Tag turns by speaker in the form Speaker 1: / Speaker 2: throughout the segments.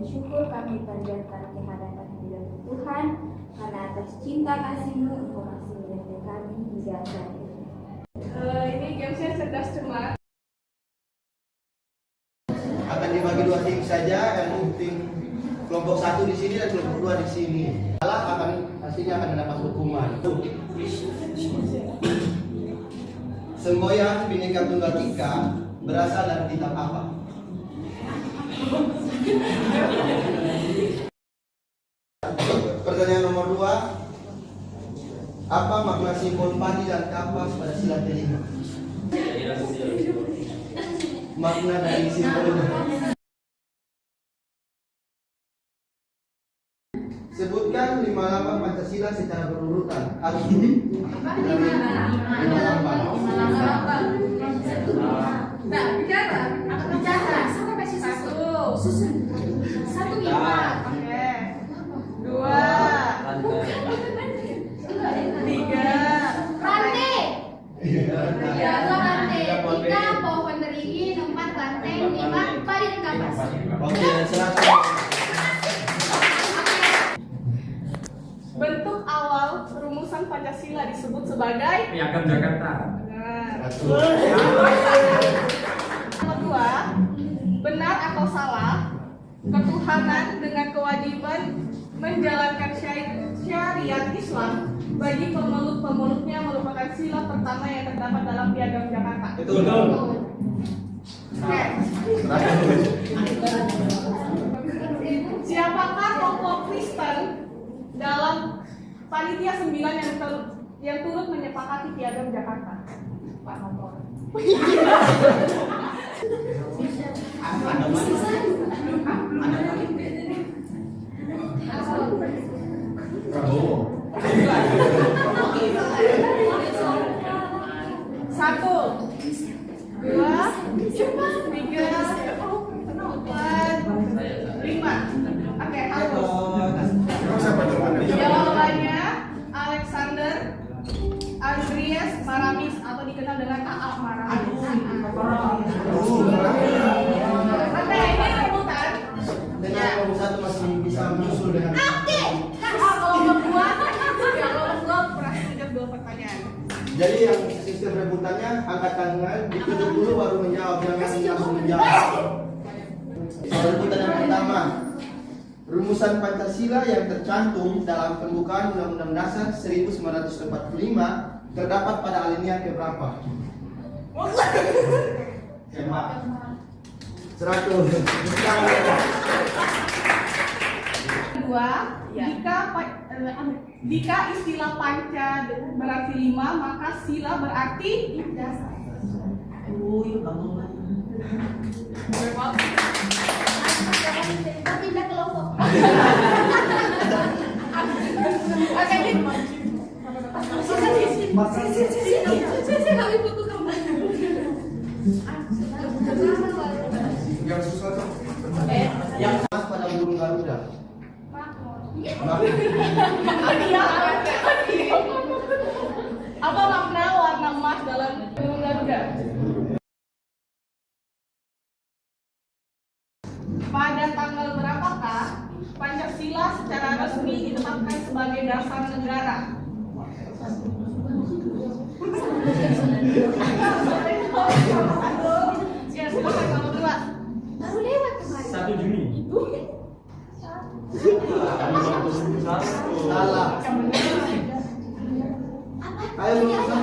Speaker 1: Syukur kami panjatkan kehadiran hadirat Tuhan karena atas cinta kasih-Mu Engkau masih menjaga kami hingga saat ini.
Speaker 2: Ini gamesnya cerdas cermat.
Speaker 3: Akan dibagi dua tim saja, yang tim kelompok 1 di sini dan kelompok 2 di sini. Salah akan hasilnya akan mendapat hukuman. Semboyan Bhinneka Tunggal Ika berasal dari kitab apa? Pertanyaan nomor 2. Apa makna simbol padi dan kapas pada sila kelima? Makna dari simbolnya. Sebutkan 5 lambang Pancasila secara berurutan. Harus ini. 5 lambang.
Speaker 2: Nah, bicara. Apa bicara? Satu 5. Oke. 2. 3.
Speaker 4: Rantai.
Speaker 3: Ya,
Speaker 4: Rantai. 3 pohon beringin, 4 rantai, 5 padi dan kapas.
Speaker 3: Oke, silakan.
Speaker 2: Bentuk awal rumusan Pancasila disebut sebagai
Speaker 5: Piagam Jakarta.
Speaker 2: benar. Nomor 2, benar atau salah ketuhanan dengan kewajiban menjalankan syariat Islam bagi pemeluk-pemeluknya merupakan sila pertama yang terdapat dalam Piagam Jakarta.
Speaker 5: Betul.
Speaker 2: Oke. Siapakah tokoh Kristen dalam panitia 9 yang turut menyepakati Piagam Jakarta? Pak Nomor.
Speaker 3: Prabowo.
Speaker 2: 1, 2, 3, 4, 5. Oke, harus. Jawabannya Alexander Andreas Maramis atau dikenal dengan AA Maramis. Oke, ini rebutan.
Speaker 3: Dengan kelompok 1 masih bisa menyusul dengan.
Speaker 2: Kalau berdua, ya kalau berdua pernah sudah 2 pertanyaan.
Speaker 3: Jadi yang sistem rebutannya angkat tangan, ditunjuk dulu baru menjawab, jangan langsung menjawab. Soal rebutan yang pertama, rumusan Pancasila yang tercantum dalam pembukaan Undang-Undang Dasar 1945 terdapat pada alinea keberapa? 100.
Speaker 2: Kedua, jika istilah panca berarti 5, maka sila berarti dasar.
Speaker 4: Pindah kelompok.
Speaker 2: Oke,
Speaker 4: Sisi kami butuh kamu.
Speaker 3: Yang susah tuh. Yang pas pada burung Garuda.
Speaker 2: Apa makna warna emas dalam burung Garuda? Pada tanggal berapakah Pancasila secara resmi ditetapkan sebagai dasar negara? Ya, silakan nomor 2.
Speaker 4: Baru lewat kemarin.
Speaker 5: 1 Juni.
Speaker 3: Salah. Ayo rumuskan.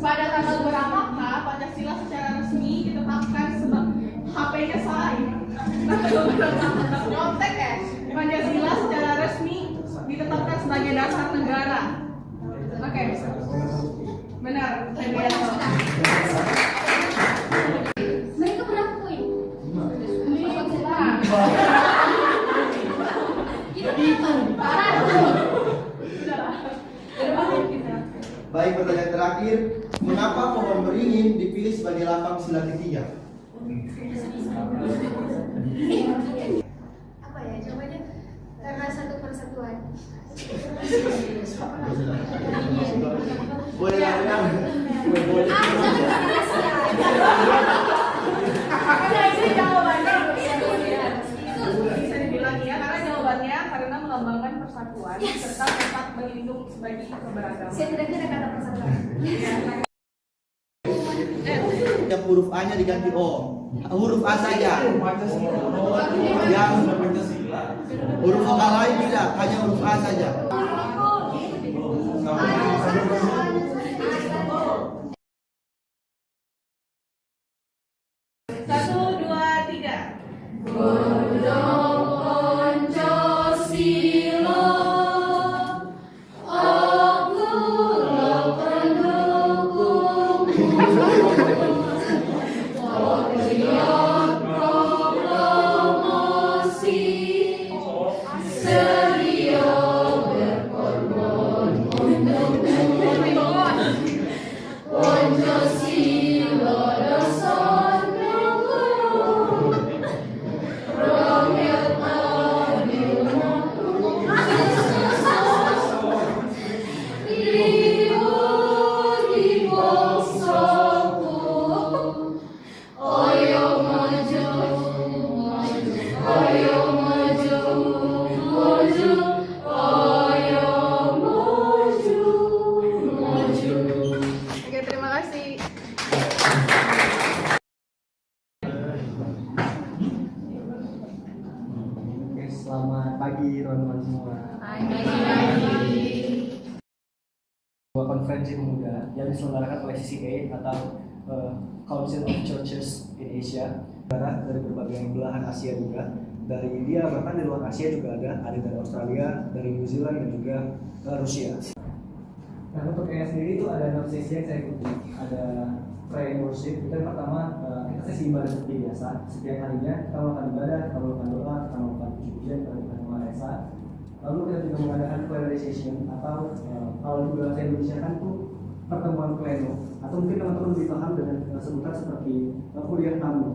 Speaker 2: Pada tanggal berapakah Pancasila secara resmi ditetapkan sebagai HP-nya salah ya? Nyontek ya? Pancasila secara resmi ditetapkan sebagai dasar negara. Oke. Benar, saya lihat.
Speaker 4: Mereka berapa poin?
Speaker 3: Baik, pertanyaan terakhir, mengapa pohon beringin dipilih sebagai lambang sila ketiga?
Speaker 4: Apa ya jawabannya? Karena satu persatuan.
Speaker 3: Boleh lah. Boleh.
Speaker 2: Karena itu jawabannya. Bisa dibilang ya, karena jawabannya karena melambangkan persatuan serta tempat berlindung bagi keberagaman.
Speaker 4: Saya tidak kira kata persatuan.
Speaker 3: Yang huruf A-nya diganti O. Huruf A saja. Yang huruf A lain tidak, hanya huruf A saja.
Speaker 2: Satu, dua, tiga. Oke, terima kasih.
Speaker 5: Oke, selamat pagi teman-teman semua. Sebuah konferensi pemuda yang diselenggarakan oleh CCA atau Council of Churches in Asia, dari berbagai belahan Asia juga. Dari India, bahkan di luar Asia juga ada dari Australia, dari New Zealand dan juga Rusia. Nah, untuk EA sendiri itu ada 6 sesi yang saya ikuti. Ada prayer worship, itu yang pertama kita sesi ibadah seperti biasa. Setiap harinya kita melakukan ibadah, kita melakukan doa, kita melakukan puji-pujian, kita melakukan pengaresan. Lalu kita juga mengadakan prayer session atau kalau di bahasa Indonesia kan itu pertemuan pleno, atau mungkin teman-teman lebih paham dengan sebutan seperti kuliah tamu.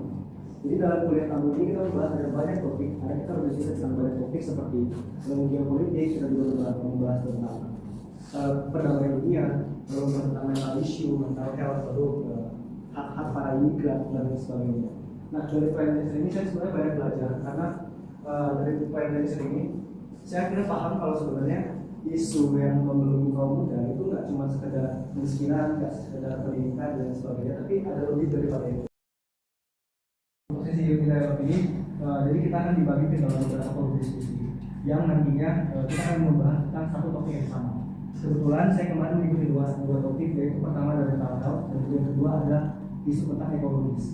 Speaker 5: Jadi dalam kuliah tamu ini kita membahas ada banyak topik, ada kita berdiskusi tentang banyak topik seperti geopolitik, kita juga membahas tentang perdamaian dunia, lalu tentang mental issue, mental health, lalu hak-hak para imigran dan lain sebagainya. Nah, dari presentation ini saya sebenarnya banyak belajar karena dari presentation ini saya akhirnya paham kalau sebenarnya isu yang membelenggu kaum muda itu nggak cuma sekedar kemiskinan, nggak sekedar pendidikan dan sebagainya, tapi ada lebih daripada itu. Untuk sesi dialog ini, jadi kita akan dibagi ke dalam beberapa forum diskusi yang nantinya kita akan membahas tentang satu topik yang sama. Kebetulan saya kemarin mengikuti dua topik, yaitu pertama dari mental health dan yang kedua adalah isu tentang ekologis.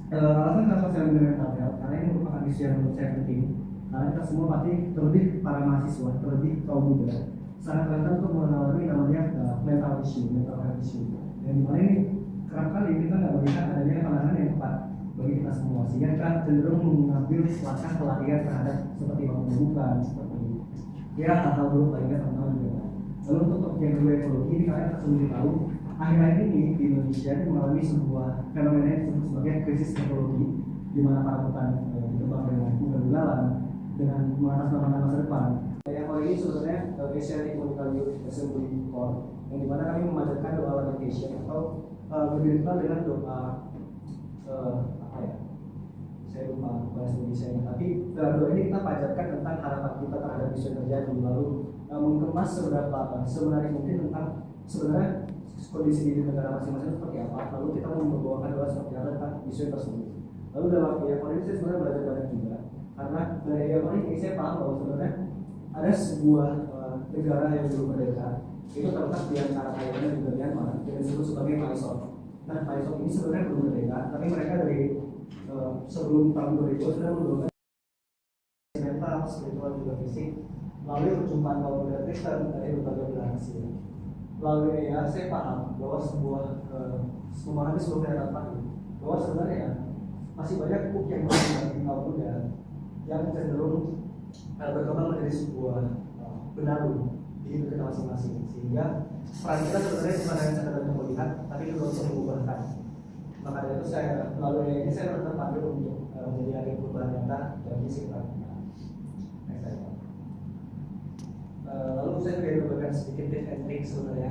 Speaker 5: Alasan kenapa saya memilih mental health karena ini merupakan isu yang menurut saya penting. Karena kita semua pasti, terlebih para mahasiswa, terlebih kaum muda, sangat rentan untuk mengalami namanya mental health issue. Dan dimana ini kerap kali kita nggak melihat adanya penanganan yang tepat bagi kita semua, sehingga kita cenderung mengambil langkah pelarian terhadap seperti pembukaan, seperti ya hal-hal buruk lainnya teman-teman juga. Lalu untuk yang kedua ekologi ini kalian sendiri tahu akhir-akhir ini di Indonesia ini mengalami sebuah fenomena yang disebut sebagai krisis ekologi, di mana para petani ditebak dengan kegagalan dengan mengatasnamakan masa depan. Yang kali ini sebenarnya Asian Ecological Youth Assembly Corps, yang dimana kami memanjatkan doa lamentation atau berbicara dengan doa apa ya? Saya lupa bahasa Indonesia-nya, tapi dalam doa ini kita panjatkan tentang harapan kita terhadap isu yang terjadi, lalu mengemas sebenarnya mungkin tentang sebenarnya kondisi di negara masing-masing seperti apa, lalu kita mau membawakan doa seperti apa tentang isu tersebut. Lalu dalam yang ini saya sebenarnya belajar banyak juga Karena dari awal ini saya paham bahwa sebenarnya ada sebuah negara yang belum merdeka itu terletak di antara Thailand dan juga Myanmar yang disebut sebagai Mysore. Nah, Mysore ini sebenarnya belum merdeka, tapi mereka dari sebelum tahun 2000 sudah mendorong mental, spiritual juga fisik melalui perjumpaan kaum muda Kristen dari berbagai belahan Asia. Melalui ya, saya paham bahwa sebuah memahami sebuah kenyataan pahit bahwa sebenarnya masih banyak kuk yang bagi kaum muda yang cenderung berkembang menjadi sebuah benalu di hidup kita masing-masing, sehingga peran kita sebenarnya bukan hanya sekedar melihat tapi juga bisa mengubahkan. Maka dari itu saya melalui ini saya terpanggil untuk menjadi agen perubahan nyata dalam misi kita. Lalu saya juga memberikan sedikit tips and trik sebenarnya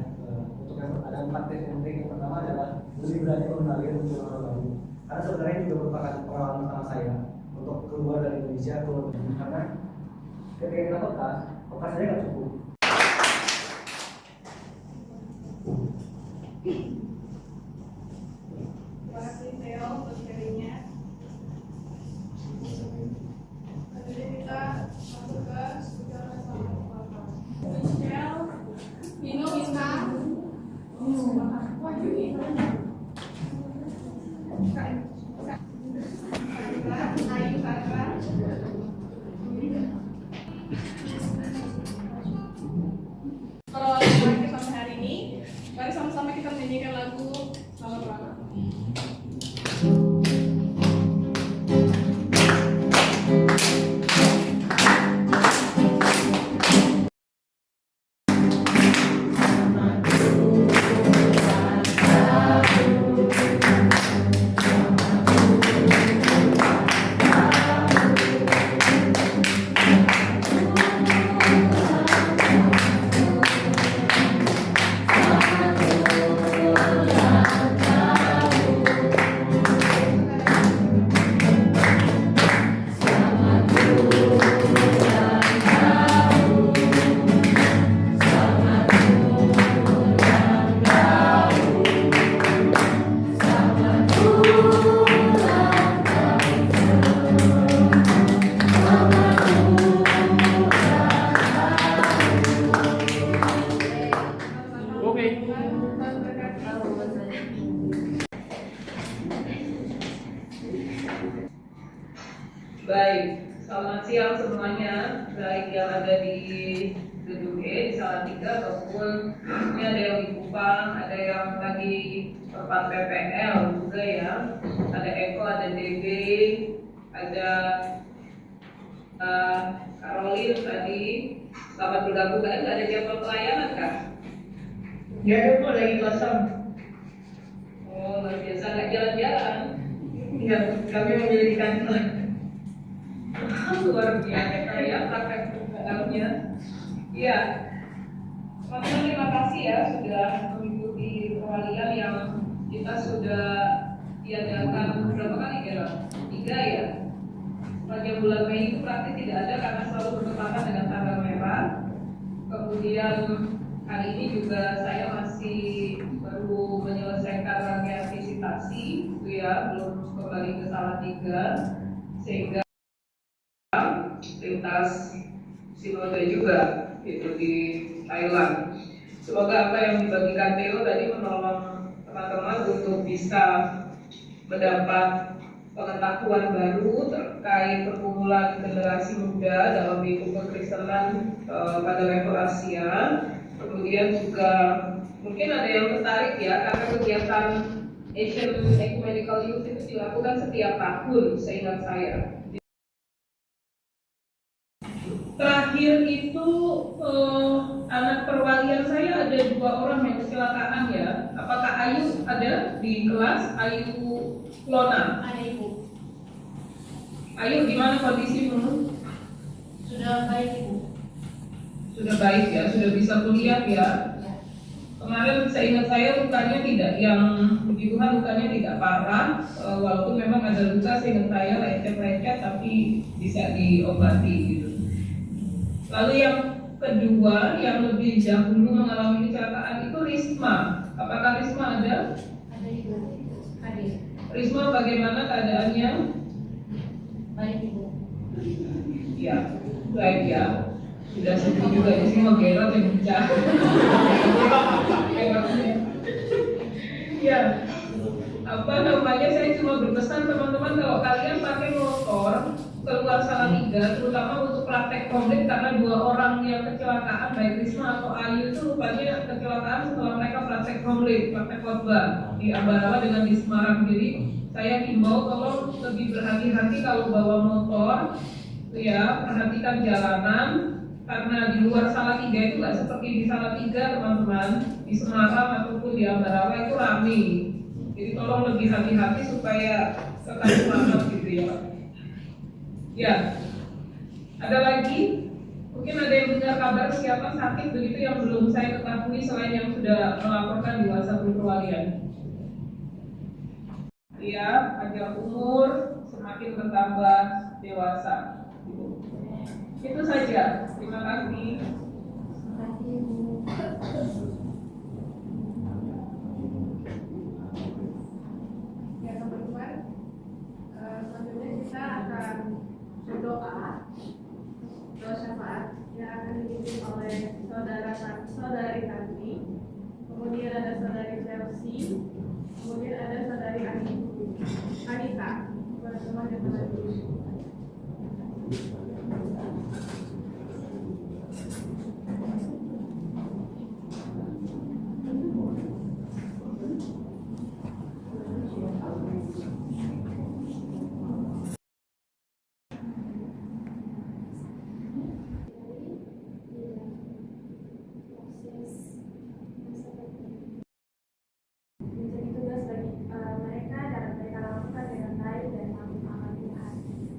Speaker 5: untuk yang ada 4 tips and trik. Yang pertama adalah lebih berani mengenali muncul orang baru, karena sebenarnya ini juga merupakan pengalaman pertama saya untuk keluar dari Indonesia, karena ketika kita peka saja nggak cukup.
Speaker 2: Terima kasih Theo untuk sharingnya. Jadi kita masuk ke speaker sama Michelle, Vino, Isma, Ayu, Sandra. Kalau kita sampai hari ini, mari sama-sama kita menyanyikan lagu Selamat Rana.
Speaker 6: Baik, selamat siang semuanya, baik yang ada di gedung E, di Salatiga, ataupun ini ada yang di Kupang, ada yang lagi tempat PPL juga ya, ada Eko, ada DB, ada Caroline tadi, selamat bergabung. Kan ada jadwal pelayanan kan? Ya, itu lagi kosong. Oh, luar biasa, nggak jalan-jalan. Ya, kami memiliki kantor. Luar biasa ya praktek dalamnya. Iya, teman-teman terima kasih ya sudah mengikuti perwalian yang kita sudah diadakan berapa kali kira? 3 ya. Sepanjang bulan Mei itu praktis tidak ada karena selalu bertepatan dengan tanggal merah. Kemudian hari ini juga saya masih baru menyelesaikan rangkaian visitasi, itu ya, belum kembali ke Salatiga, sehingga lintas sinode juga itu di Thailand. Semoga apa yang dibagikan Theo tadi menolong teman-teman untuk bisa mendapat pengetahuan baru terkait pergumulan generasi muda dalam hidup kekristenan pada level Asia. Kemudian juga mungkin ada yang tertarik ya, karena kegiatan Asian Ecumenical Youth itu dilakukan setiap tahun seingat saya. Terakhir itu anak perwalian saya ada 2 orang yang kecelakaan ya. Apakah Ayu ada di kelas? Ayu Lona.
Speaker 4: Ada Ibu.
Speaker 6: Ayu gimana kondisimu?
Speaker 4: Sudah baik Ibu.
Speaker 6: Sudah baik ya, sudah bisa kuliah ya. Kemarin seingat saya lukanya tidak yang puji Tuhan, lukanya tidak parah, walaupun memang ada luka seingat saya lecet-lecet tapi bisa diobati gitu. Lalu yang kedua yang lebih dahulu mengalami kecelakaan itu Risma. Apakah Risma ada?
Speaker 4: Ada Ibu. Hadir.
Speaker 6: Risma bagaimana keadaannya?
Speaker 4: Baik Ibu.
Speaker 6: Ya, baik ya. Sudah sepi juga di sini mau gerot yang bicara. Ya, apa namanya, saya cuma berpesan teman-teman, kalau kalian pakai motor keluar Salatiga, terutama untuk praktek komplit, karena 2 orang yang kecelakaan baik Risma atau Ayu itu rupanya kecelakaan setelah mereka praktek komplit, praktek khotbah di Ambarawa dengan di Semarang. Jadi saya himbau tolong lebih berhati-hati kalau bawa motor, ya, perhatikan jalanan, karena di luar Salatiga itu nggak seperti di Salatiga teman-teman, di Semarang ataupun di Ambarawa itu ramai. Jadi tolong lebih hati-hati supaya tetap selamat gitu ya. Ya, ada lagi? Mungkin ada yang dengar kabar siapa sakit begitu yang belum saya ketahui selain yang sudah melaporkan di WhatsApp grup perwalian. Ya, agar umur semakin bertambah dewasa. Itu saja. Terima kasih.
Speaker 1: Terima kasih, Bu.
Speaker 4: Ya teman-teman, selanjutnya kita akan berdoa syafaat yang akan dipimpin oleh saudari Tanti, kemudian ada saudari Chelsea, kemudian ada saudari Anita. Teman-teman yang telah
Speaker 1: menjadi tugas bagi mereka dapat mereka lakukan dengan baik dan mampu amal Tuhan.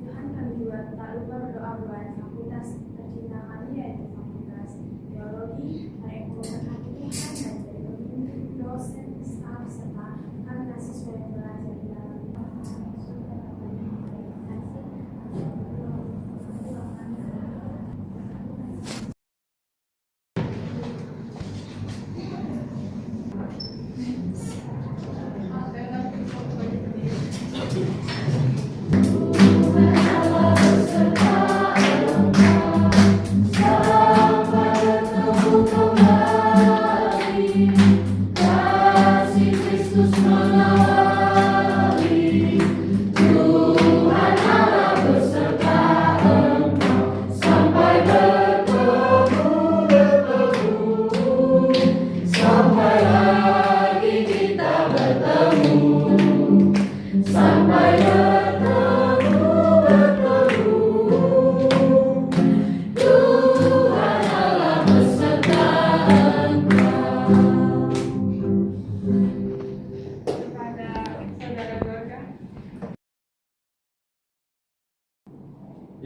Speaker 1: Tuhan, kami juga tak lupa berdoa buat fakultas tercinta kami, yaitu fakultas teologi, para ekonomi Tuhan, dan dari pemimpin, dosen, staf, serta kami mahasiswa yang belajar di dalam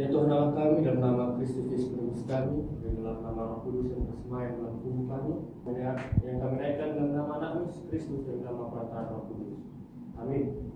Speaker 5: Ya Tuhan Allah kami, dalam nama Kristus Yesus Penebus kami, dan dalam nama Roh Kudus yang bersemayam dalam tubuh kami, yang kami naikkan dalam nama anak Yesus Kristus dan dalam perantara Roh Kudus. Amin.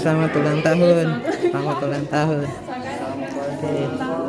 Speaker 7: Selamat ulang tahun. Selamat ulang tahun. Oke.